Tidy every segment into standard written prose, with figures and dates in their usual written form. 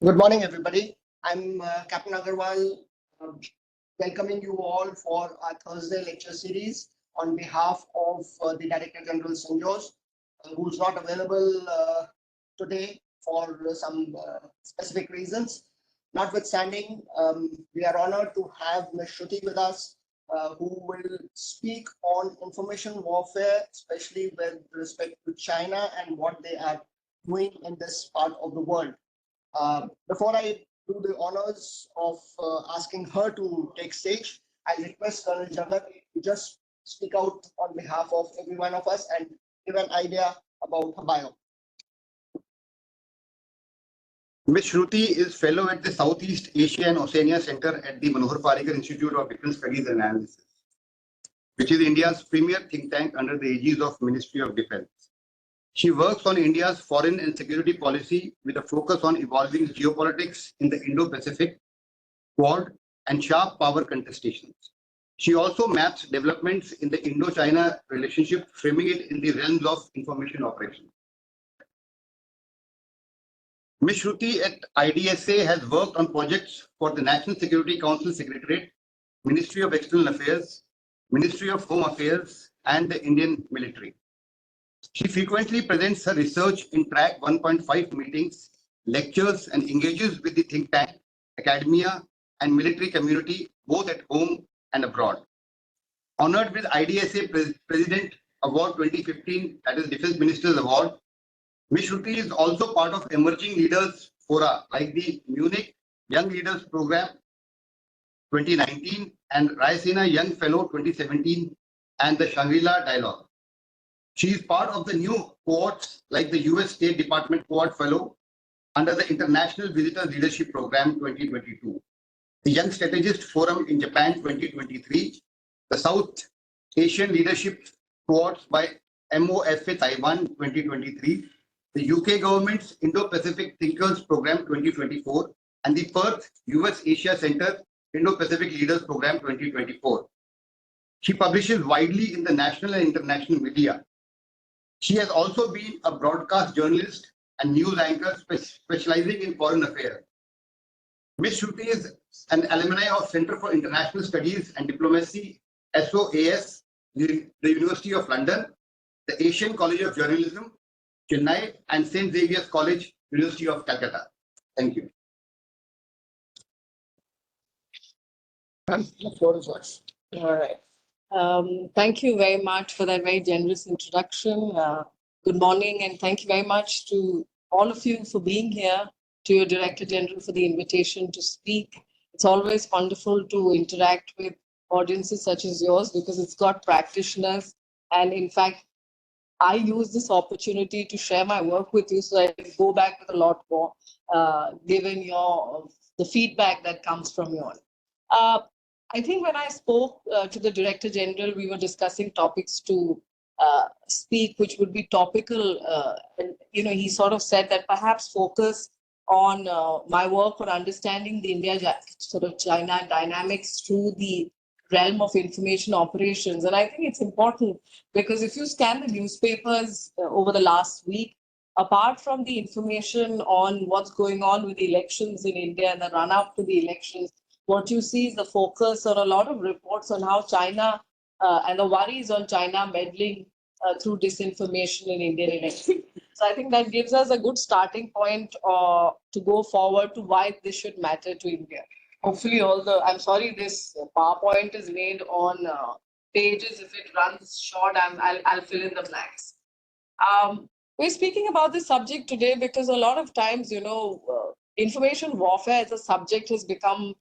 Good morning, everybody. I'm Captain Agarwal, uh, welcoming you all for our Thursday lecture series on behalf of the Director General CENJOWS, who's not available today for some specific reasons. Notwithstanding, we are honored to have Ms. Shruti with us, who will speak on information warfare, especially with respect to China and what they are doing in this part of the world. Before I do the honors of asking her to take stage, I request Colonel Jagat to just speak out on behalf of every one of us and give an idea about her bio. Ms. Shruti is fellow at the Southeast Asia and Oceania Center at the Manohar Parrikar Institute of Defence Studies and Analysis, which is India's premier think tank under the aegis of Ministry of Defence. She works on India's foreign and security policy with a focus on evolving geopolitics in the Indo-Pacific, Quad, and sharp power contestations. She also maps developments in the Indo-China relationship, framing it in the realms of information operations. Ms. Shruti at IDSA has worked on projects for the National Security Council Secretariat, Ministry of External Affairs, Ministry of Home Affairs, and the Indian military. She frequently presents her research in Track 1.5 meetings, lectures, and engages with the think tank, academia, and military community, both at home and abroad. Honored with IDSA President Award 2015, that is Defense Minister's Award, Ms. Shruti is also part of emerging leaders fora like the Munich Young Leaders Program 2019 and Raisina Young Fellow 2017 and the Shangri-La Dialogue. She is part of the new cohorts like the US State Department Cohort Fellow under the International Visitors Leadership Program 2022, the Young Strategist Forum in Japan 2023, the South Asian Leadership Cohorts by MOFA Taiwan 2023, the UK government's Indo-Pacific Thinkers Program 2024, and the Perth US Asia Center Indo-Pacific Leaders Program 2024. She publishes widely in the national and international media. She has also been a broadcast journalist and news anchor specializing in foreign affairs. Ms. Shruti is an alumni of Center for International Studies and Diplomacy, SOAS, the University of London, the Asian College of Journalism, Chennai, and St. Xavier's College, University of Calcutta. Thank you. The floor is yours. All right. Thank you very much for that very generous introduction. Good morning, and thank you very much to all of you for being here, to your Director General for the invitation to speak. It's always wonderful to interact with audiences such as yours because it's got practitioners. And in fact, I use this opportunity to share my work with you so I can go back with a lot more, given the feedback that comes from you all. I think when I spoke to the Director General, we were discussing topics to speak, which would be topical. And he sort of said that perhaps focus on my work on understanding the India-China dynamics through the realm of information operations. And I think it's important because if you scan the newspapers over the last week, apart from the information on what's going on with the elections in India and the run-up to the elections, what you see is the focus on a lot of reports on how China and the worries on China meddling through disinformation in Indian elections. So I think that gives us a good starting point to go forward to why this should matter to India. Hopefully I'm sorry, this PowerPoint is made on pages. If it runs short, I'll fill in the blanks. We're speaking about this subject today because a lot of times, information warfare as a subject has become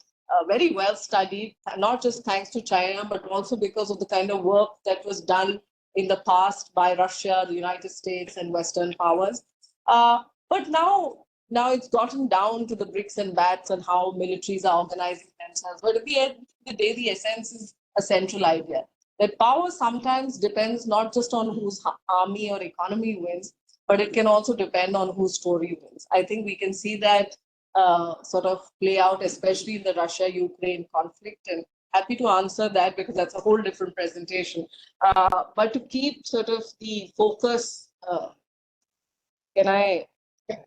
very well studied, not just thanks to China, but also because of the kind of work that was done in the past by Russia, the United States, and Western powers. But now it's gotten down to the bricks and bats and how militaries are organizing themselves. But at the end of the day, the essence is a central idea that power sometimes depends not just on whose army or economy wins, but it can also depend on whose story wins. I think we can see that sort of play out, especially in the Russia-Ukraine conflict. And happy to answer that because that's a whole different presentation. But to keep sort of the focus, can I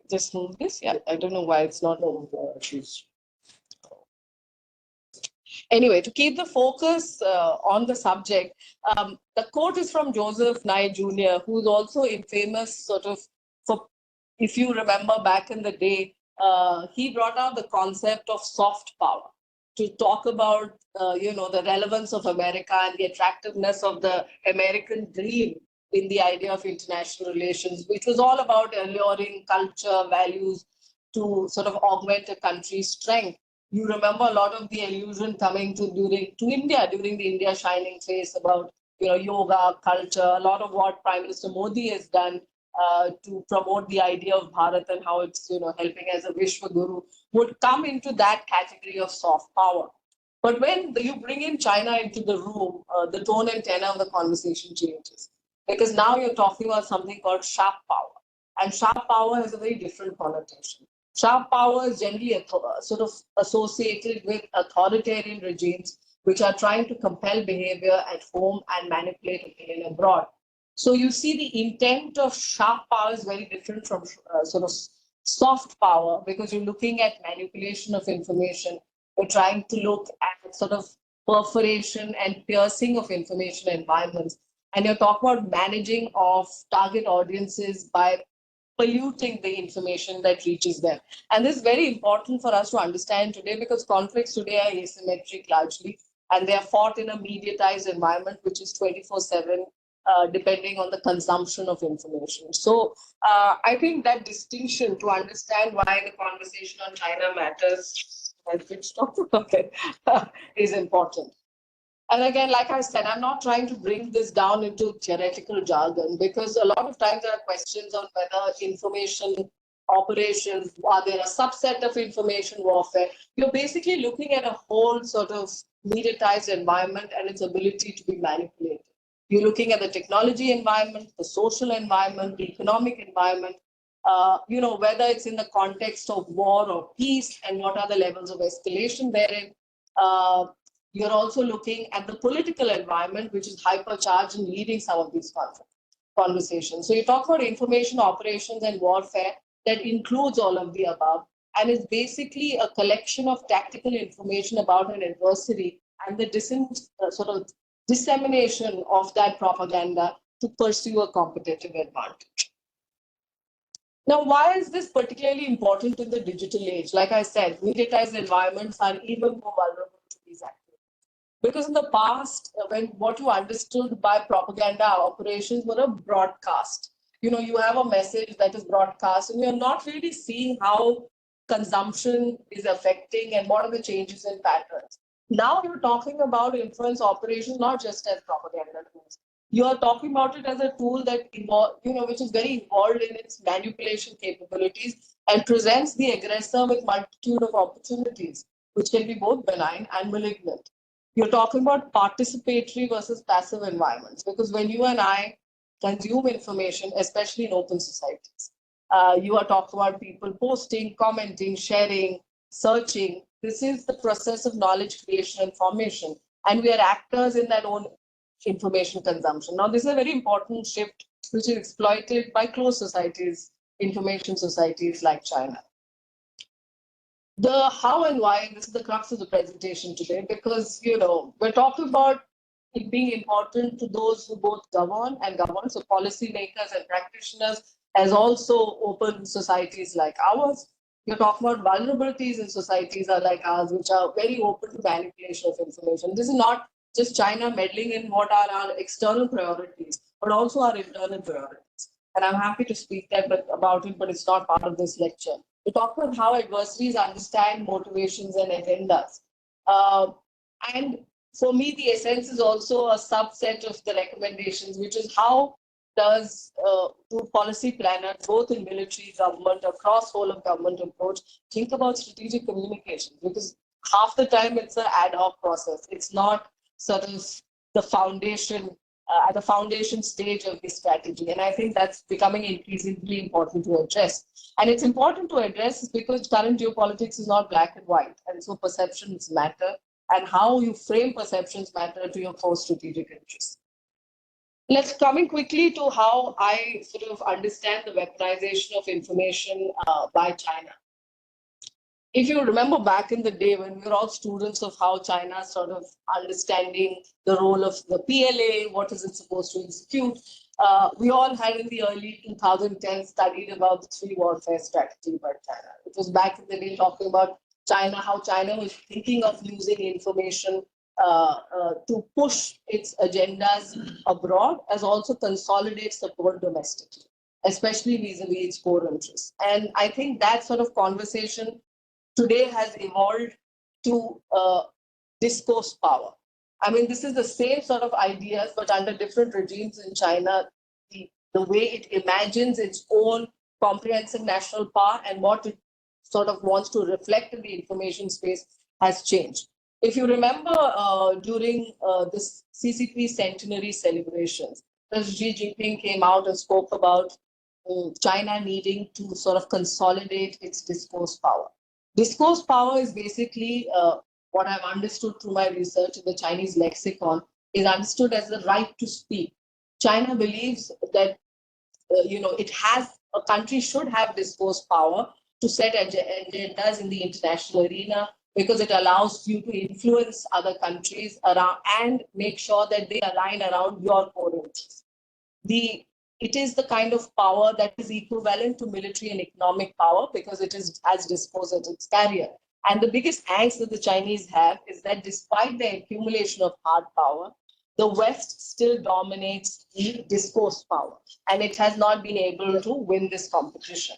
Just move this. Yeah, I don't know why it's not. She's Anyway, to keep the focus on the subject, the quote is from Joseph Nye Jr., who's also infamous sort of for, if you remember back in the day, he brought out the concept of soft power to talk about, the relevance of America and the attractiveness of the American dream in the idea of international relations, which was all about alluring culture, values to sort of augment a country's strength. You remember a lot of the allusion coming to India during the India Shining Face about yoga culture. A lot of what Prime Minister Modi has done to promote the idea of Bharat and how it's helping as a Vishwa Guru would come into that category of soft power. But when you bring in China into the room, the tone and tenor of the conversation changes, because now you're talking about something called sharp power, and sharp power has a very different connotation. Sharp power is generally sort of associated with authoritarian regimes which are trying to compel behavior at home and manipulate opinion abroad. So you see the intent of sharp power is very different from sort of soft power, because you're looking at manipulation of information. You're trying to look at sort of perforation and piercing of information environments. And you're talking about managing of target audiences by polluting the information that reaches them. And this is very important for us to understand today, because conflicts today are asymmetric largely, and they are fought in a mediatized environment, which is 24/7, depending on the consumption of information. So I think that distinction, to understand why the conversation on China matters, okay, is important. And again, like I said, I'm not trying to bring this down into theoretical jargon, because a lot of times there are questions on whether information operations, are there a subset of information warfare? You're basically looking at a whole sort of mediatized environment and its ability to be manipulated. You're looking at the technology environment, the social environment, the economic environment, whether it's in the context of war or peace, and what are the levels of escalation therein. You're also looking at the political environment, which is hypercharged and leading some of these conversations. So you talk about information operations and warfare that includes all of the above, and is basically a collection of tactical information about an adversary and the sort of dissemination of that propaganda to pursue a competitive advantage. Now, why is this particularly important in the digital age? Like I said, mediatized environments are even more vulnerable to these activities. Because in the past, when what you understood by propaganda operations were a broadcast, you have a message that is broadcast, and you're not really seeing how consumption is affecting and what are the changes in patterns. Now you're talking about influence operations not just as propaganda tools. You are talking about it as a tool that which is very involved in its manipulation capabilities and presents the aggressor with multitude of opportunities, which can be both benign and malignant. You're talking about participatory versus passive environments, because when you and I consume information, especially in open societies, you are talking about people posting, commenting, sharing, searching. This is the process of knowledge creation and formation, and we are actors in that own information consumption. Now, this is a very important shift which is exploited by closed societies, information societies like China. The how and why, this is the crux of the presentation today, because we're talking about it being important to those who both govern, so policymakers and practitioners, as also open societies like ours. You're talking about vulnerabilities in societies like ours, which are very open to manipulation of information. This is not just China meddling in what are our external priorities, but also our internal priorities. And I'm happy to speak about it, but it's not part of this lecture. We talk about how adversaries understand motivations and agendas. And for me, the essence is also a subset of the recommendations, which is how do policy planners, both in military, government, across whole of government approach, think about strategic communication? Because half the time it's an ad hoc process. It's not sort of the foundation, at the foundation stage of the strategy. And I think that's becoming increasingly important to address. And it's important to address because current geopolitics is not black and white. And so perceptions matter, and how you frame perceptions matter to your core strategic interests. Let's coming quickly to how I sort of understand the weaponization of information by China. If you remember back in the day when we were all students of how China sort of understanding the role of the PLA, what is it supposed to execute, we all had in the early 2010s studied about the three warfare strategy by China. It was back in the day talking about China, how China was thinking of using information to push its agendas abroad as also consolidate support domestically, especially vis-a-vis its core interests. And I think that sort of conversation today has evolved to discourse power. I mean, this is the same sort of ideas, but under different regimes in China, the way it imagines its own comprehensive national power and what it sort of wants to reflect in the information space has changed. If you remember during this CCP centenary celebrations, Xi Jinping came out and spoke about China needing to sort of consolidate its discourse power. Discourse power is basically what I've understood through my research in the Chinese lexicon is understood as the right to speak. China believes that a country should have discourse power to set agendas in the international arena because it allows you to influence other countries around and make sure that they align around your core interests. It is the kind of power that is equivalent to military and economic power because it is as disposed as its carrier. And the biggest angst that the Chinese have is that despite the accumulation of hard power, the West still dominates the discourse power, and it has not been able to win this competition.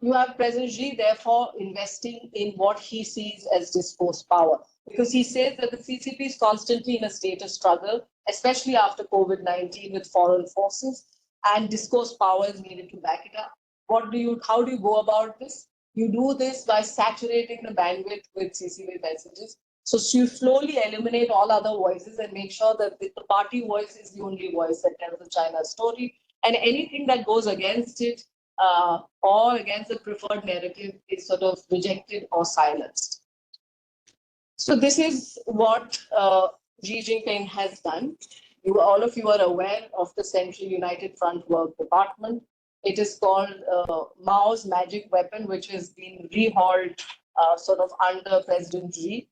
You have President Xi, therefore, investing in what he sees as discourse power, because he says that the CCP is constantly in a state of struggle, especially after COVID-19 with foreign forces, and discourse power is needed to back it up. How do you go about this? You do this by saturating the bandwidth with CCP messages. So you slowly eliminate all other voices and make sure that the party voice is the only voice that tells the China story. And anything that goes against it or against the preferred narrative is sort of rejected or silenced. So this is what Xi Jinping has done. All of you are aware of the Central United Front Work Department. It is called Mao's magic weapon, which has been rehauled sort of under President Xi.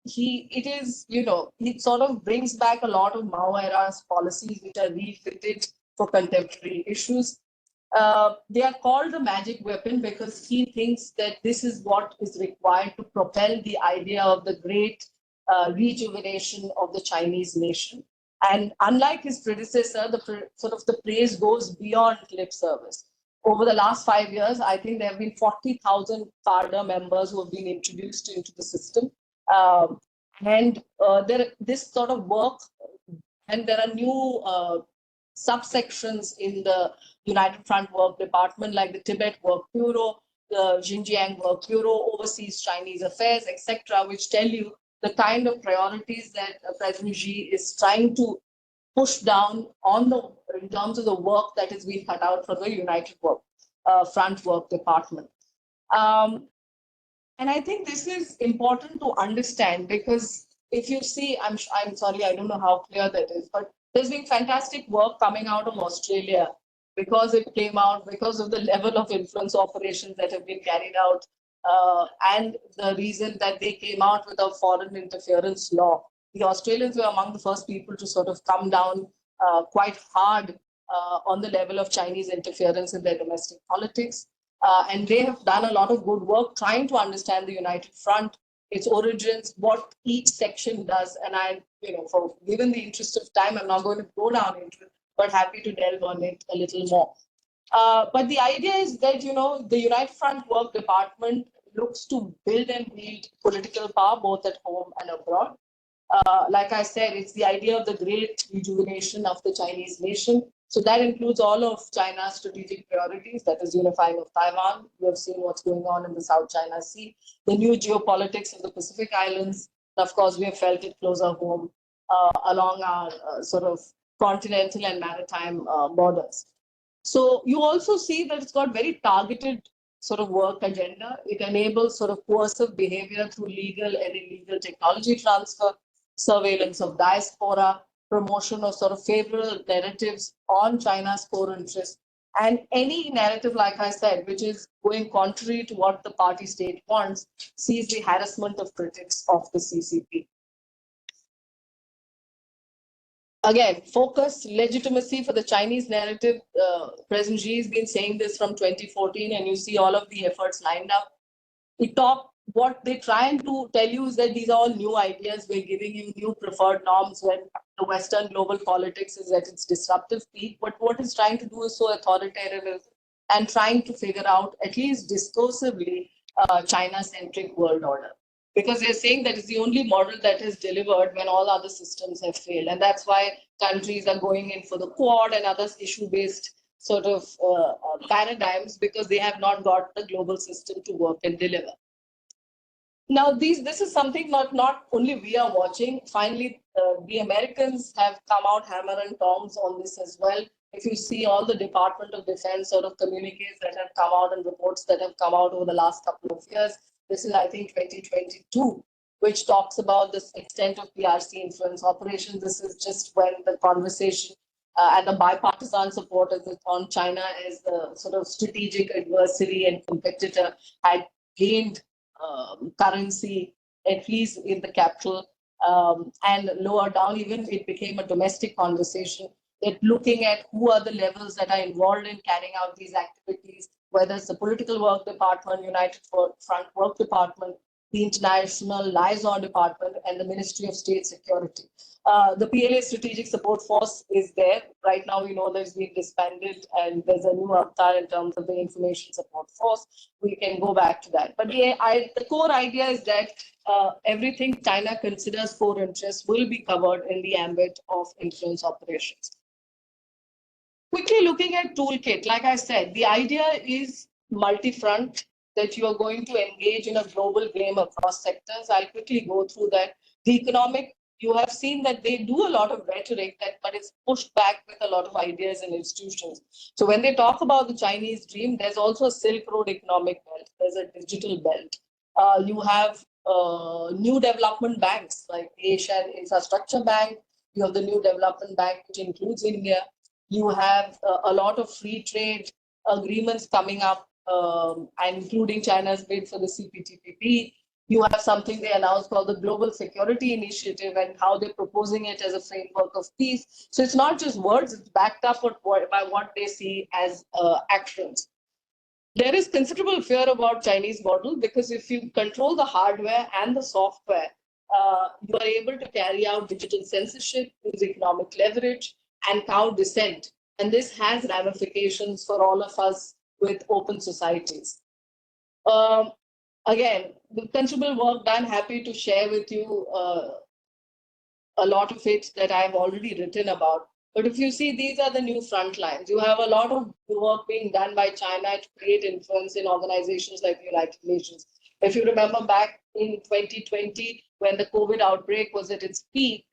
It sort of brings back a lot of Mao era's policies which are refitted for contemporary issues. They are called the magic weapon because he thinks that this is what is required to propel the idea of the great rejuvenation of the Chinese nation. And unlike his predecessor, the praise goes beyond lip service. Over the last 5 years, I think there have been 40,000 cadre members who have been introduced into the system. This sort of work, and there are new subsections in the United Front Work Department, like the Tibet Work Bureau, the Xinjiang Work Bureau, Overseas Chinese Affairs, etc., which tell you the kind of priorities that President Xi is trying to push down in terms of the work that is being cut out from the United Front Work Department. And I think this is important to understand because if you see, I'm sorry, I don't know how clear that is, but there's been fantastic work coming out of Australia because it came out because of the level of influence operations that have been carried out and the reason that they came out with a foreign interference law. The Australians were among the first people to sort of come down quite hard on the level of Chinese interference in their domestic politics. And they have done a lot of good work trying to understand the United Front, its origins, what each section does. And given the interest of time, I'm not going to go down into it, but happy to delve on it a little more. But the idea is that, the United Front Work Department looks to build and wield political power both at home and abroad. Like I said, it's the idea of the great rejuvenation of the Chinese nation. So that includes all of China's strategic priorities, that is unifying of Taiwan. We have seen what's going on in the South China Sea, the new geopolitics of the Pacific Islands. And of course, we have felt it closer home along our sort of continental and maritime borders. So you also see that it's got very targeted sort of work agenda. It enables sort of coercive behavior through legal and illegal technology transfer, surveillance of diaspora, promotion of sort of favorable narratives on China's core interests. And any narrative, like I said, which is going contrary to what the party state wants, sees the harassment of critics of the CCP. Again, focus, legitimacy for the Chinese narrative. President Xi has been saying this from 2014, and you see all of the efforts lined up. What they're trying to tell you is that these are all new ideas. We're giving you new preferred norms when the Western global politics is at its disruptive peak. But what it's trying to do is so authoritarian and trying to figure out, at least discursively, China-centric world order. Because they're saying that it's the only model that has delivered when all other systems have failed. And that's why countries are going in for the Quad and other issue-based sort of paradigms, because they have not got the global system to work and deliver. Now, this is something not only we are watching. Finally, the Americans have come out hammer and tongs on this as well. If you see all the Department of Defense sort of communiques that have come out and reports that have come out over the last couple of years, this is, I think, 2022, which talks about the extent of PRC influence operations. This is just when the conversation and the bipartisan support on China as the sort of strategic adversary and competitor had gained currency, at least in the capital, and lower down, even it became a domestic conversation, that looking at who are the levels that are involved in carrying out these activities, whether it's the Political Work Department, United Front Work Department, the International Liaison Department, and the Ministry of State Security. The PLA Strategic Support Force is there. Right now, we know there's been disbanded and there's a new avatar in terms of the Information Support Force. We can go back to that. But the core idea is that everything China considers core interests will be covered in the ambit of influence operations. Quickly looking at toolkit, like I said, the idea is multi-front, that you are going to engage in a global game across sectors. I'll quickly go through that. The economic, you have seen that they do a lot of rhetoric, but it's pushed back with a lot of ideas and institutions. So when they talk about the Chinese dream, there's also a Silk Road economic belt. There's a digital belt. You have new development banks like the Asian Infrastructure Bank. You have the New Development Bank, which includes India. You have a lot of free trade agreements coming up, and including China's bid for the CPTPP. You have something they announced called the Global Security Initiative, and how they're proposing it as a framework of peace. So it's not just words, it's backed up by what they see as actions. There is considerable fear about Chinese model, because if you control the hardware and the software, you are able to carry out digital censorship, use economic leverage, and cow dissent. And this has ramifications for all of us with open societies. Again, the considerable work done, happy to share with you a lot of it that I've already written about. But if you see, these are the new front lines. You have a lot of work being done by China to create influence in organizations like the United Nations. If you remember back in 2020, when the COVID outbreak was at its peak,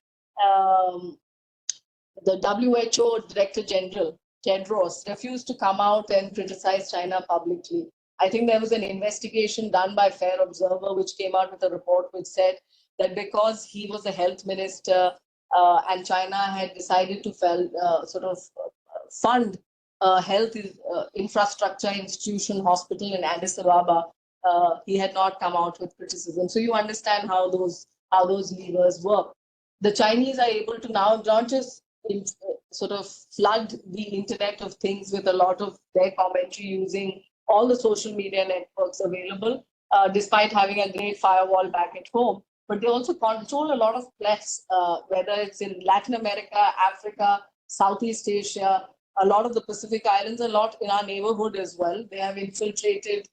the WHO Director General, Tedros, refused to come out and criticize China publicly. I think there was an investigation done by Fair Observer, which came out with a report which said that because he was a health minister and China had decided to fund health infrastructure institution hospital in Addis Ababa, he had not come out with criticism. So you understand how those levers work. The Chinese are able to now not just flood the Internet of Things with a lot of their commentary using all the social media networks available, despite having a great firewall back at home. But they also control a lot of press, whether it's in Latin America, Africa, Southeast Asia, a lot of the Pacific Islands, a lot in our neighborhood as well. They have infiltrated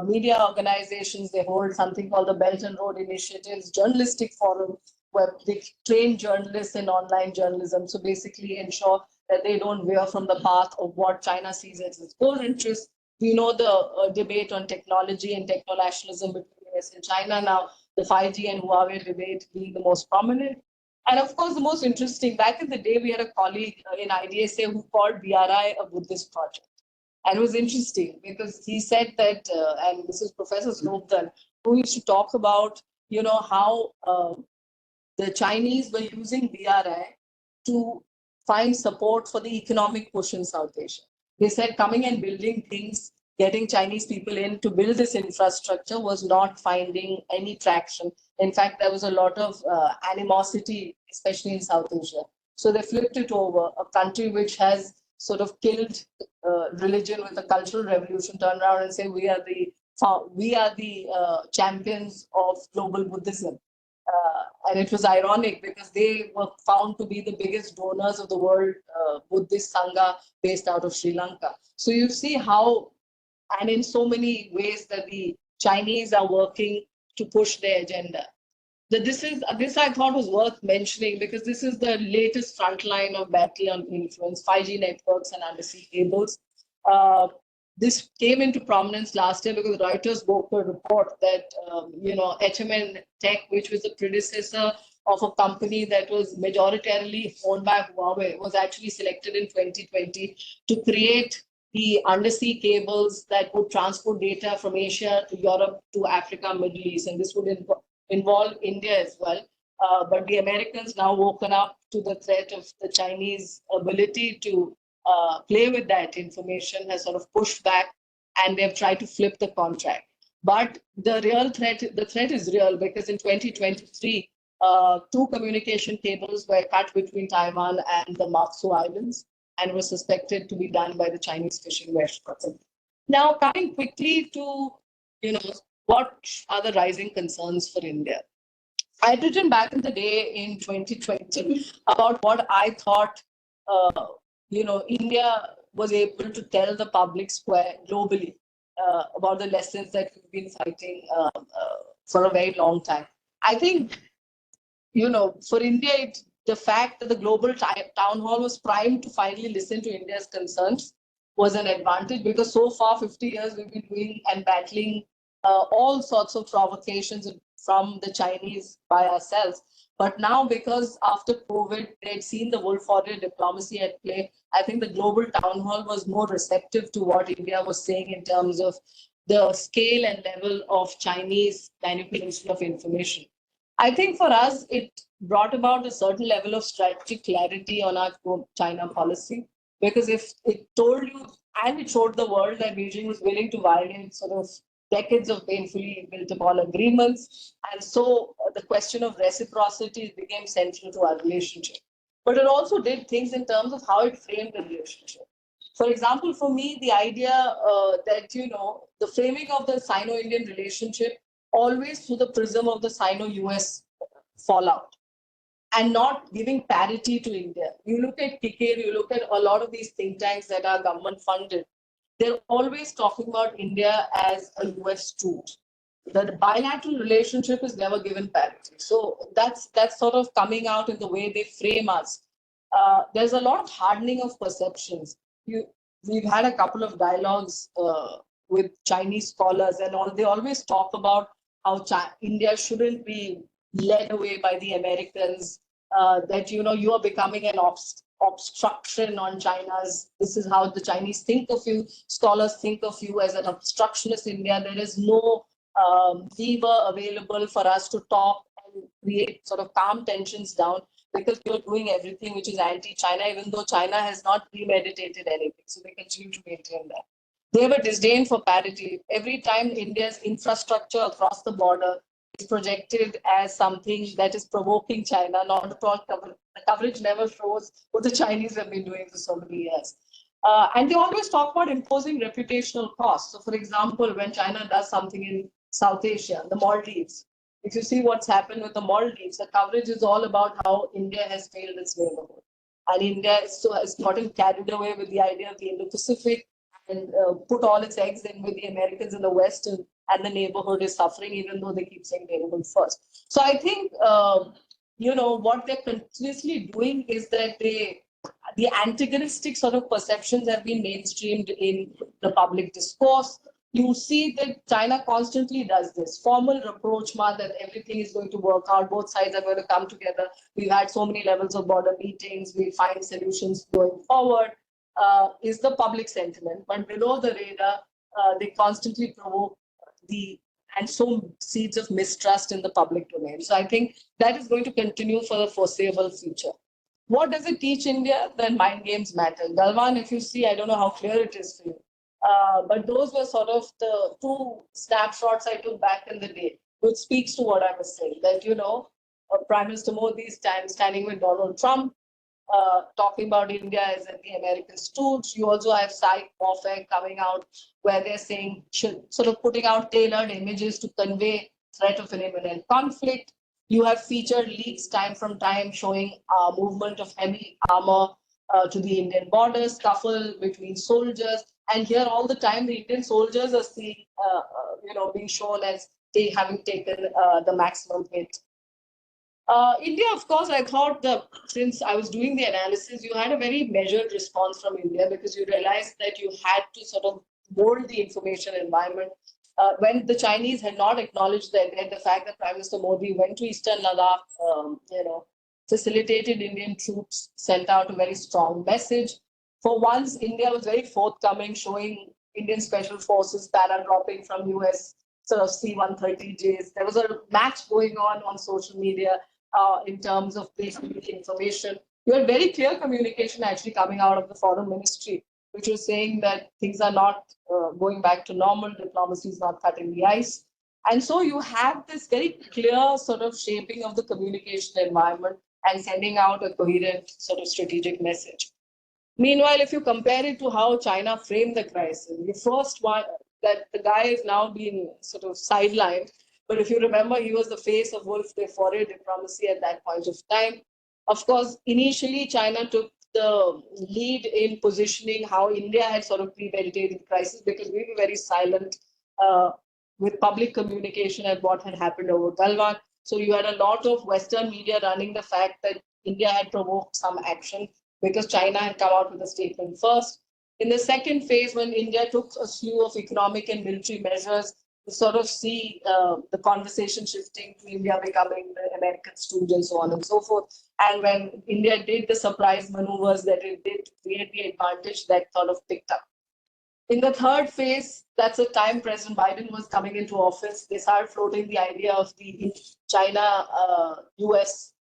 media organizations. They hold something called the Belt and Road Initiatives, journalistic forum, where they train journalists in online journalism. So basically ensure that they don't veer from the path of what China sees as its core interests. We know the debate on technology and techno-nationalism between US and China now, the 5G and Huawei debate being the most prominent. And of course, the most interesting, back in the day, we had a colleague in IDSA who called BRI a Buddhist project. And it was interesting because he said that, and this is Professor Snowden, who used to talk about, how the Chinese were using BRI to find support for the economic push in South Asia. They said coming and building things, getting Chinese people in to build this infrastructure was not finding any traction. In fact, there was a lot of animosity, especially in South Asia. So they flipped it over. A country which has sort of killed religion with a cultural revolution turned around and say we are the champions of global Buddhism. And it was ironic because they were found to be the biggest donors of the world Buddhist Sangha based out of Sri Lanka. So you see how, and in so many ways, that the Chinese are working to push their agenda. This I thought was worth mentioning because this is the latest front line of battle on influence, 5G networks and undersea cables. This came into prominence last year because Reuters broke a report that HMN Tech, which was the predecessor of a company that was majoritarily owned by Huawei, was actually selected in 2020 to create the undersea cables that would transport data from Asia to Europe to Africa, Middle East, and this would involve India as well. But the Americans now woken up to the threat of the Chinese ability to play with that information, has sort of pushed back, and they've tried to flip the contract. But the threat is real because in 2023, 2 communication cables were cut between Taiwan and the Matsu Islands and were suspected to be done by the Chinese fishing vessels. Now, coming quickly to, what are the rising concerns for India? I had written back in the day in 2020 about what I thought, India was able to tell the public square globally about the lessons that we've been fighting for a very long time. I think, for India, the fact that the global town hall was primed to finally listen to India's concerns was an advantage because so far, 50 years, we've been doing and battling all sorts of provocations from the Chinese by ourselves. But now, because after COVID, they'd seen the wolf-warrior diplomacy at play, I think the global town hall was more receptive to what India was saying in terms of the scale and level of Chinese manipulation of information. I think for us, it brought about a certain level of strategic clarity on our China policy, because if it told you and it showed the world that Beijing was willing to violate sort of decades of painfully built upon agreements. And so the question of reciprocity became central to our relationship. But it also did things in terms of how it framed the relationship. For example, for me, the idea that, the framing of the Sino-Indian relationship always through the prism of the Sino-US fallout and not giving parity to India. You look at KICAIR, you look at a lot of these think tanks that are government funded, they're always talking about India as a US truth. The bilateral relationship is never given parity. So that's sort of coming out in the way they frame us. There's a lot of hardening of perceptions. We've had a couple of dialogues with Chinese scholars, and they always talk about how India shouldn't be led away by the Americans, that, you are becoming an obstruction on China's. This is how the Chinese think of you. Scholars think of you as an obstructionist India. There is no lever available for us to talk and create sort of calm tensions down because you're doing everything which is anti-China, even though China has not premeditated anything. So they continue to maintain that. They have a disdain for parity. Every time India's infrastructure across the border is projected as something that is provoking China, not at all coverage. The coverage never shows what the Chinese have been doing for so many years. And they always talk about imposing reputational costs. So, for example, when China does something in South Asia, the Maldives, if you see what's happened with the Maldives, the coverage is all about how India has failed its neighborhood. And India has gotten carried away with the idea of the Indo-Pacific and put all its eggs in with the Americans in the West, and the neighborhood is suffering, even though they keep saying neighborhood first. So I think, what they're continuously doing is that the antagonistic sort of perceptions have been mainstreamed in the public discourse. You see that China constantly does this formal rapprochement that everything is going to work out, both sides are going to come together. We've had so many levels of border meetings, we find solutions going forward, is the public sentiment. But below the radar, they constantly provoke and sow seeds of mistrust in the public domain. So I think that is going to continue for the foreseeable future. What does it teach India? That mind games matter. Galwan, if you see, I don't know how clear it is for you, but those were sort of the two snapshots I took back in the day, which speaks to what I was saying, that, Prime Minister Modi standing with Donald Trump, talking about India as the American stooge. You also have psych warfare coming out where they're saying, sort of putting out tailored images to convey threat of an imminent conflict. You have featured leaks time from time showing movement of heavy armor to the Indian border, scuffle between soldiers. And here all the time, the Indian soldiers are seen, being shown as they having taken the maximum hit. India, of course, I thought that since I was doing the analysis, you had a very measured response from India because you realized that you had to sort of mold the information environment. When the Chinese had not acknowledged the fact that Prime Minister Modi went to Eastern Ladakh, facilitated Indian troops, sent out a very strong message. For once, India was very forthcoming, showing Indian special forces para-dropping from US sort of C-130Js. There was a match going on social media in terms of placing the information. You had very clear communication actually coming out of the foreign ministry, which was saying that things are not going back to normal, diplomacy is not cutting the ice. And so you have this very clear sort of shaping of the communication environment and sending out a coherent sort of strategic message. Meanwhile, if you compare it to how China framed the crisis, the first one, that the guy is now being sort of sidelined. But if you remember, he was the face of Wolf de Foray diplomacy at that point of time. Of course, initially, China took the lead in positioning how India had sort of premeditated the crisis because we were very silent with public communication at what had happened over Galwan. So you had a lot of Western media running the fact that India had provoked some action because China had come out with a statement first. In the second phase, when India took a slew of economic and military measures to sort of see the conversation shifting to India becoming the American stooge and so on and so forth. And when India did the surprise maneuvers that it did to create the advantage, that sort of picked up. In the third phase, that's the time President Biden was coming into office. They started floating the idea of the China-US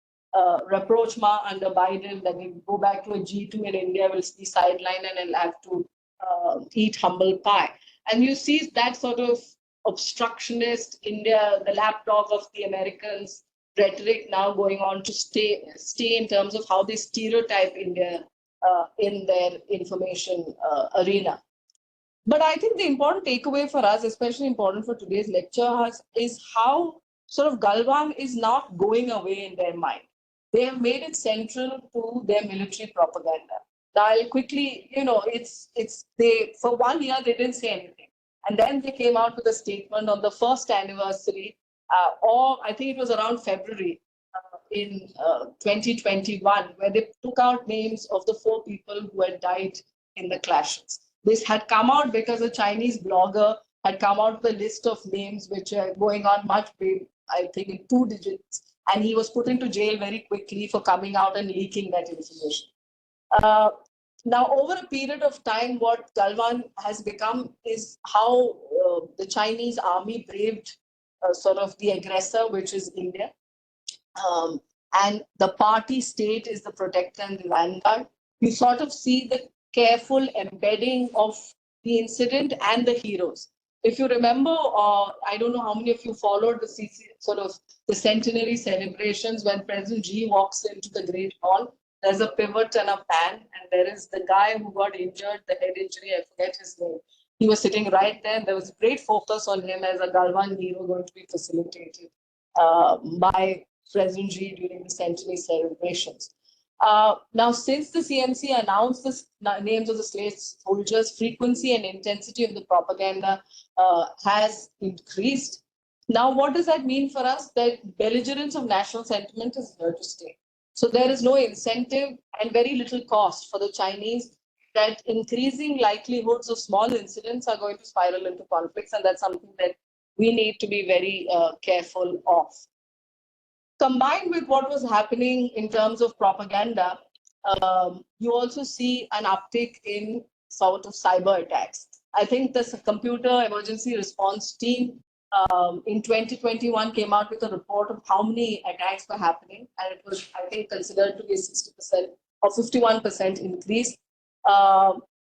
rapprochement under Biden, that we go back to a G2 in India, will be sidelined and will have to eat humble pie. And you see that sort of obstructionist India, the lapdog of the Americans rhetoric now going on to stay in terms of how they stereotype India in their information arena. But I think the important takeaway for us, especially important for today's lecture, is how sort of Galwan is not going away in their mind. They have made it central to their military propaganda. Now, I'll quickly, for 1 year, they didn't say anything. And then they came out with a statement on the first anniversary, or I think it was around February in 2021, where they took out names of the 4 people who had died in the clashes. This had come out because a Chinese blogger had come out with a list of names which are going on much big, I think in 2 digits, and he was put into jail very quickly for coming out and leaking that information. Now, over a period of time, what Galwan has become is how the Chinese army braved sort of the aggressor, which is India. And the party state is the protector and the vanguard. You sort of see the careful embedding of the incident and the heroes. If you remember, I don't know how many of you followed the centenary celebrations when President Xi walks into the Great Hall. There's a pivot and a pan, and there is the guy who got injured, the head injury, I forget his name. He was sitting right there, and there was great focus on him as a Galwan hero going to be facilitated by President Xi during the centenary celebrations. Now, since the CMC announced the names of the slain soldiers, frequency and intensity of the propaganda has increased. Now, what does that mean for us? That belligerence of national sentiment is here to stay. So there is no incentive and very little cost for the Chinese that increasing likelihoods of small incidents are going to spiral into conflicts, and that's something that we need to be very careful of. Combined with what was happening in terms of propaganda, you also see an uptick in sort of cyber attacks. I think the computer emergency response team in 2021 came out with a report of how many attacks were happening, and it was, I think, considered to be a 60% or 51% increase.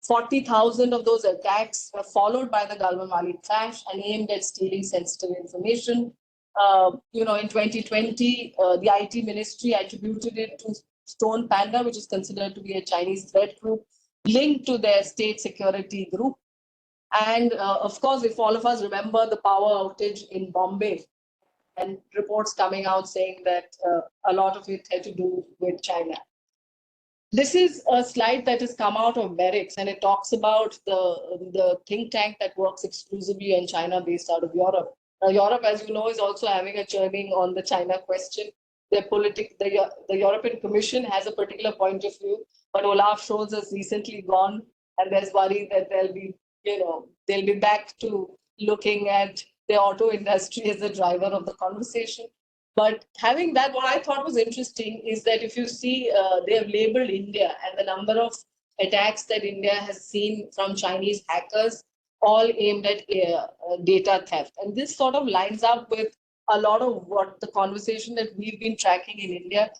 40,000 of those attacks were followed by the Galwan crash and aimed at stealing sensitive information. In 2020, the IT ministry attributed it to Stone Panda, which is considered to be a Chinese threat group linked to their state security group. And of course, if all of us remember the power outage in Bombay and reports coming out saying that a lot of it had to do with China. This is a slide that has come out of Barracks, and it talks about the think tank that works exclusively in China based out of Europe. Now, Europe, as you know, is also having a churning on the China question. The European Commission has a particular point of view, but Olaf Scholz has recently gone, and there's worry that they'll be back to looking at the auto industry as the driver of the conversation. But having that, what I thought was interesting is that if you see, they have labeled India and the number of attacks that India has seen from Chinese hackers, all aimed at data theft. And this sort of lines up with a lot of what the conversation that we've been tracking in India.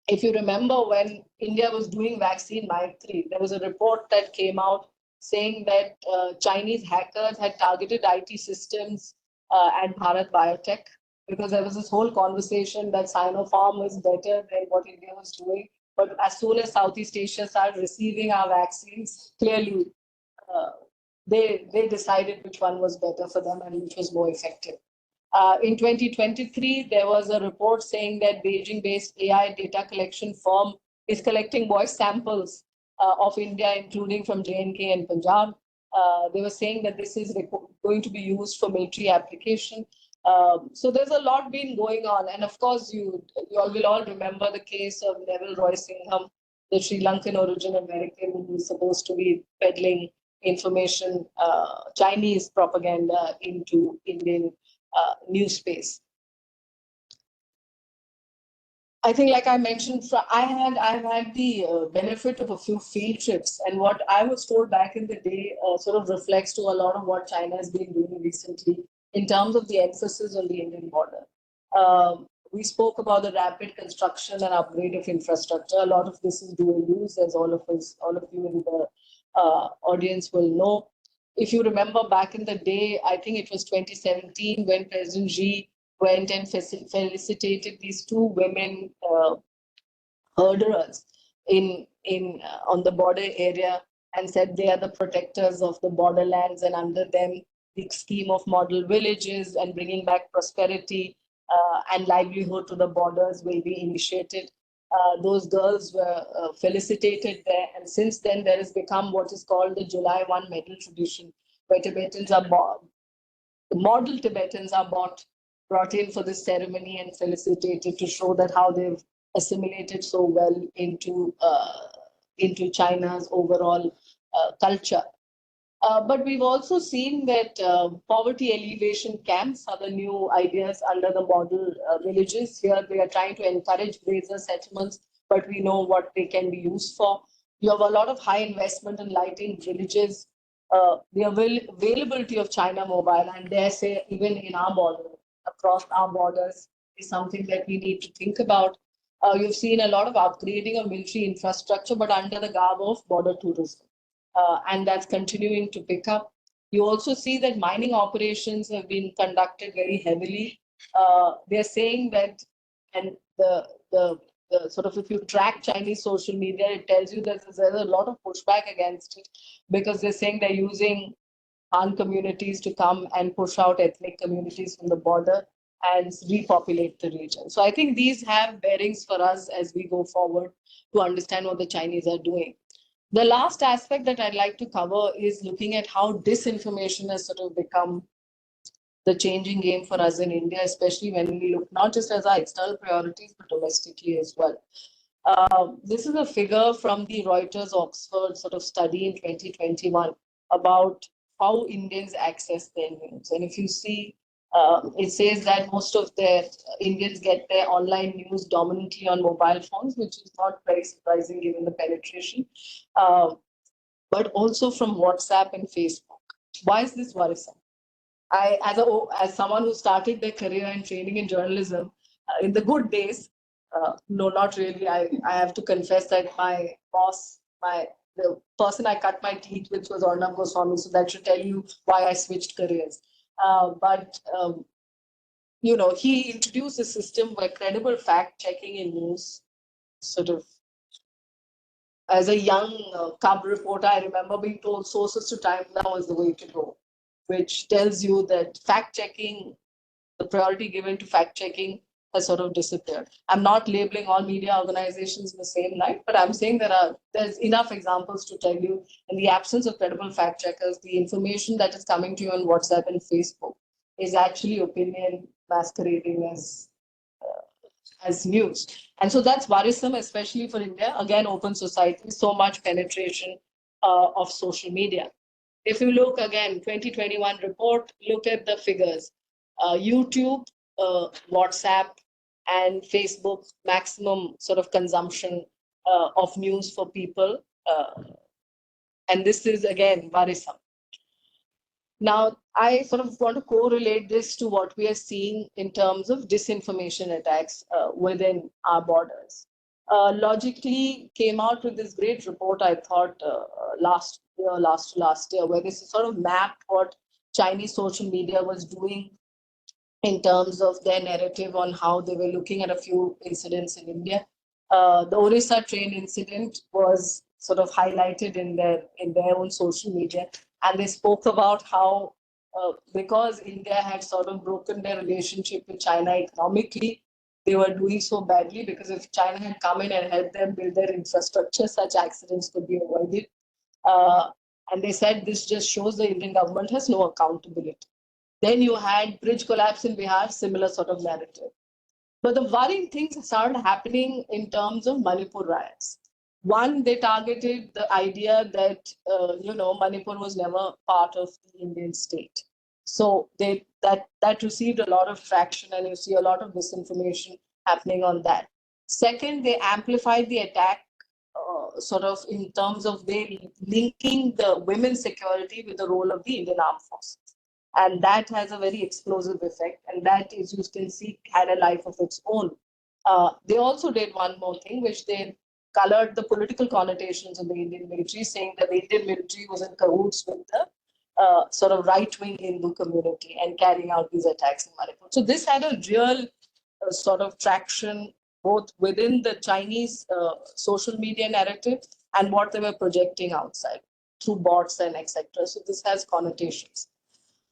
If you remember, when India was doing vaccine Maitri, there was a report that came out saying that Chinese hackers had targeted IT systems at Bharat Biotech, because there was this whole conversation that Sinopharm is better than what India was doing. But as soon as Southeast Asia started receiving our vaccines, clearly they decided which one was better for them and which was more effective. In 2023, there was a report saying that Beijing-based AI data collection firm is collecting voice samples of India, including from J&K and Punjab. They were saying that this is going to be used for military application. So there's a lot been going on. And of course, you all will all remember the case of Neville Roy Singham, the Sri Lankan origin American who was supposed to be peddling information, Chinese propaganda into Indian news space. I think, like I mentioned, I've had the benefit of a few field trips, and what I was told back in the day sort of reflects to a lot of what China has been doing recently in terms of the emphasis on the Indian border. We spoke about the rapid construction and upgrade of infrastructure. A lot of this is dual use, as all of you in the audience will know. If you remember back in the day, I think it was 2017 when President Xi went and felicitated these two women herders on the border area and said they are the protectors of the borderlands, and under them the scheme of model villages and bringing back prosperity and livelihood to the borders will be initiated. Those girls were felicitated there, and since then there has become what is called the July 1 medal tradition, where Tibetans are the model Tibetans are brought in for this ceremony and felicitated to show that how they've assimilated so well into China's overall culture. But we've also seen that poverty alleviation camps are the new ideas under the model villages. Here they are trying to encourage grazer settlements, but we know what they can be used for. You have a lot of high investment in lighting villages. The availability of China Mobile, and dare say even in our border, across our borders, is something that we need to think about. You've seen a lot of upgrading of military infrastructure, but under the garb of border tourism. And that's continuing to pick up. You also see that mining operations have been conducted very heavily. They're saying that, and the sort of, if you track Chinese social media, it tells you that there's a lot of pushback against it, because they're saying they're using Han communities to come and push out ethnic communities from the border and repopulate the region. So I think these have bearings for us as we go forward to understand what the Chinese are doing. The last aspect that I'd like to cover is looking at how disinformation has sort of become the changing game for us in India, especially when we look not just as our external priorities, but domestically as well. This is a figure from the Reuters Oxford sort of study in 2021 about how Indians access their news. And if you see, it says that most of their Indians get their online news dominantly on mobile phones, which is not very surprising given the penetration, but also from WhatsApp and Facebook. Why is this worrisome? as someone who started their career and training in journalism, in the good days, no, not really. I have to confess that my boss, the person I cut my teeth with was Arnab Goswami, so that should tell you why I switched careers. He introduced a system where credible fact checking in news, sort of, as a young cub reporter, I remember being told sources to time now is the way to go, which tells you that fact checking, the priority given to fact checking, has sort of disappeared. I'm not labeling all media organizations in the same light, but I'm saying there's enough examples to tell you, in the absence of credible fact checkers, the information that is coming to you on WhatsApp and Facebook is actually opinion masquerading as news. And so that's worrisome, especially for India. Again, open society, so much penetration of social media. If you look again, 2021 report, look at the figures. YouTube, WhatsApp, and Facebook, maximum sort of consumption of news for people. And this is, again, worrisome. Now, I sort of want to correlate this to what we are seeing in terms of disinformation attacks within our borders. Logically came out with this great report, I thought, last year, where this sort of mapped what Chinese social media was doing in terms of their narrative on how they were looking at a few incidents in India. The Orissa train incident was sort of highlighted in their own social media, and they spoke about how because India had sort of broken their relationship with China economically, they were doing so badly, because if China had come in and helped them build their infrastructure, such accidents could be avoided. And they said this just shows the Indian government has no accountability. Then you had bridge collapse in Bihar, similar sort of narrative. But the worrying things started happening in terms of Manipur riots. One, they targeted the idea that Manipur was never part of the Indian state. So that received a lot of traction, and you see a lot of disinformation happening on that. Second, they amplified the attack sort of in terms of they linking the women's security with the role of the Indian armed forces. And that has a very explosive effect. And that, as you can see, had a life of its own. They also did one more thing, which they colored the political connotations of the Indian military, saying that the Indian military was in cahoots with the sort of right-wing Hindu community and carrying out these attacks in Manipur. So this had a real sort of traction both within the Chinese social media narrative and what they were projecting outside through bots and etc. So this has connotations.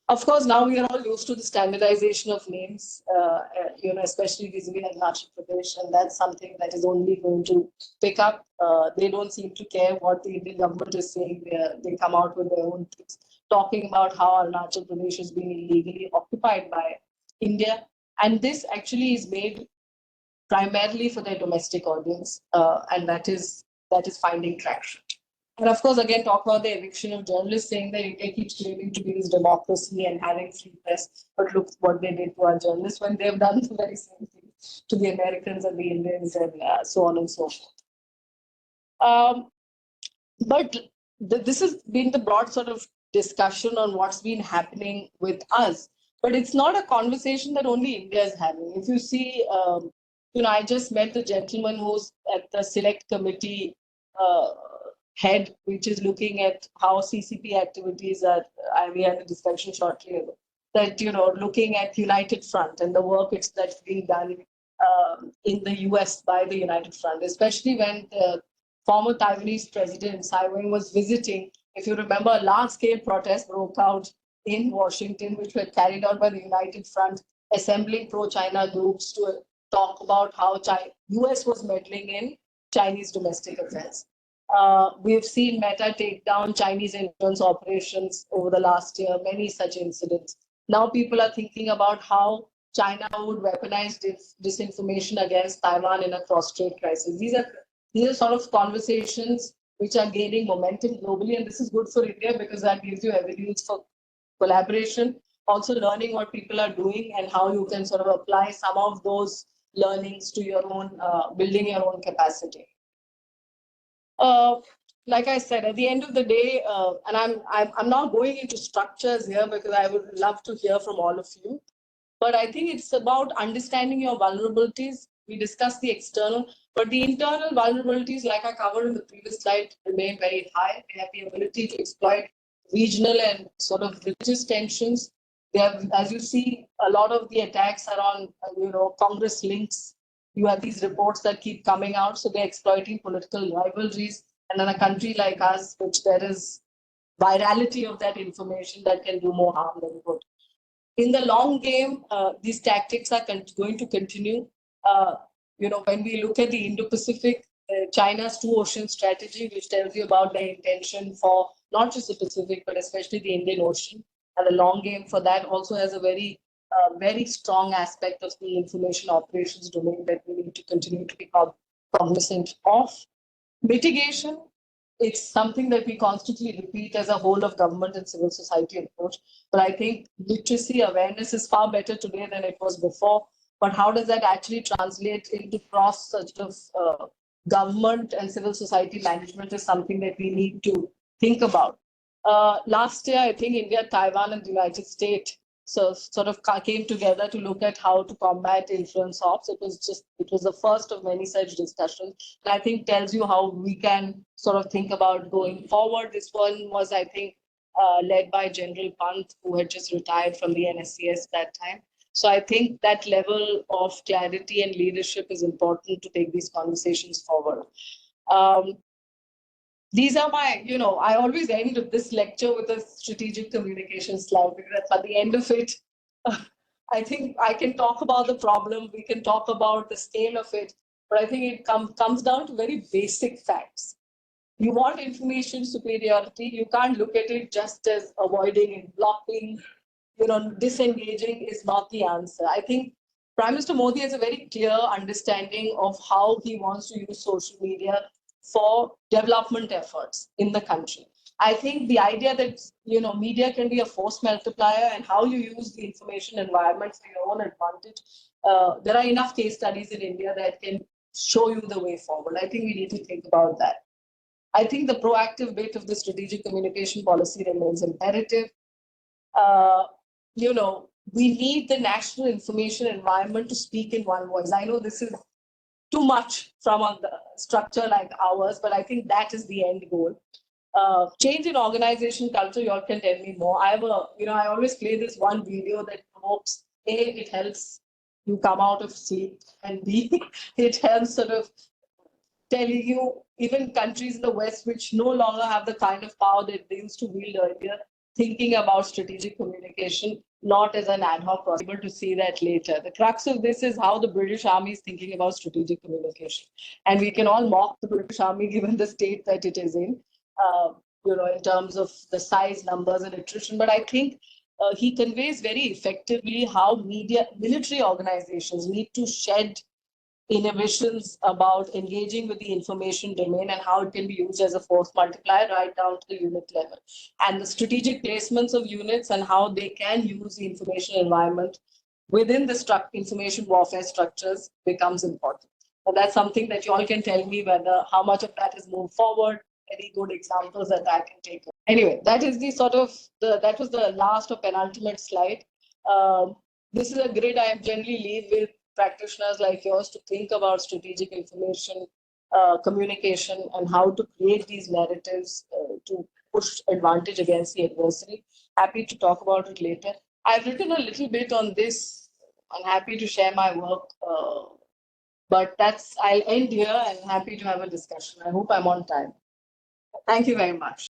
Of course, now we are all used to the standardization of names, especially vis-a-vis Arunachal Pradesh, and that's something that is only going to pick up. They don't seem to care what the Indian government is saying. They come out with their own things, talking about how Arunachal Pradesh is being illegally occupied by India. And this actually is made primarily for their domestic audience, and that is finding traction. And of course, again, talk about the eviction of journalists, saying that India keeps claiming to be this democracy and having free press, but look what they did to our journalists when they've done the very same thing to the Americans and the Indians, and so on and so forth. But this has been the broad sort of discussion on what's been happening with us. But it's not a conversation that only India is having. If you see, I just met the gentleman who's at the select committee head, which is looking at how CCP activities are. We had a discussion shortly ago that, looking at United Front and the work that's being done in the US by the United Front, especially when the former Taiwanese president Tsai Ing-wen was visiting. If you remember, a large-scale protest broke out in Washington, which were carried out by the United Front, assembling pro-China groups to talk about how US was meddling in Chinese domestic affairs. We've seen Meta take down Chinese influence operations over the last year, many such incidents. Now people are thinking about how China would weaponize disinformation against Taiwan in a cross-strait crisis. These are sort of conversations which are gaining momentum globally, and this is good for India because that gives you avenues for collaboration, also learning what people are doing and how you can sort of apply some of those learnings to your own, building your own capacity. like I said, at the end of the day, and I'm not going into structures here because I would love to hear from all of you. But I think it's about understanding your vulnerabilities. We discussed the external, but the internal vulnerabilities, like I covered in the previous slide, remain very high. They have the ability to exploit regional and sort of religious tensions. They have, as you see, a lot of the attacks are on, Congress links. You have these reports that keep coming out, so they're exploiting political rivalries. And in a country like us, which there is virality of that information that can do more harm than good. In the long game, these tactics are going to continue. When we look at the Indo-Pacific, China's two-ocean strategy, which tells you about their intention for not just the Pacific, but especially the Indian Ocean, and the long game for that also has a very, very strong aspect of the information operations domain that we need to continue to be cognizant of. Mitigation, it's something that we constantly repeat as a whole of government and civil society approach. But I think literacy awareness is far better today than it was before. But how does that actually translate into cross sort of government and civil society management is something that we need to think about. Last year, I think India, Taiwan, and the United States sort of came together to look at how to combat influence ops. It was the first of many such discussions. And I think tells you how we can sort of think about going forward. This one was, I think, led by General Pant, who had just retired from the NSCS that time. So I think that level of clarity and leadership is important to take these conversations forward. These are my, I always end this lecture with a strategic communication slide because at the end of it, I think I can talk about the problem, we can talk about the scale of it, but I think it comes down to very basic facts. You want information superiority, you can't look at it just as avoiding and blocking, disengaging is not the answer. I think Prime Minister Modi has a very clear understanding of how he wants to use social media for development efforts in the country. I think the idea that media can be a force multiplier and how you use the information environment for your own advantage. There are enough case studies in India that can show you the way forward. I think we need to think about that. I think the proactive bit of the strategic communication policy remains imperative. We need the national information environment to speak in one voice. I know this is too much from a structure like ours, but I think that is the end goal. Change in organization culture, you all can tell me more. I always play this one video that provokes, A, it helps you come out of sleep, and B, it helps sort of telling you, even countries in the West which no longer have the kind of power that they used to wield earlier, thinking about strategic communication, not as an ad hoc process. Able to see that later. The crux of this is how the British Army is thinking about strategic communication. And we can all mock the British Army given the state that it is in, in terms of the size, numbers, and attrition. But I think he conveys very effectively how military organizations need to shed inhibitions about engaging with the information domain and how it can be used as a force multiplier right down to the unit level. And the strategic placements of units and how they can use the information environment within the information warfare structures becomes important. And that's something that you all can tell me how much of that has moved forward, any good examples that I can take. Anyway, that is that was the last or penultimate slide. This is a grid I generally leave with practitioners like yours to think about strategic information communication and how to create these narratives to push advantage against the adversary. Happy to talk about it later. I've written a little bit on this. I'm happy to share my work, but I'll end here and happy to have a discussion. I hope I'm on time. Thank you very much.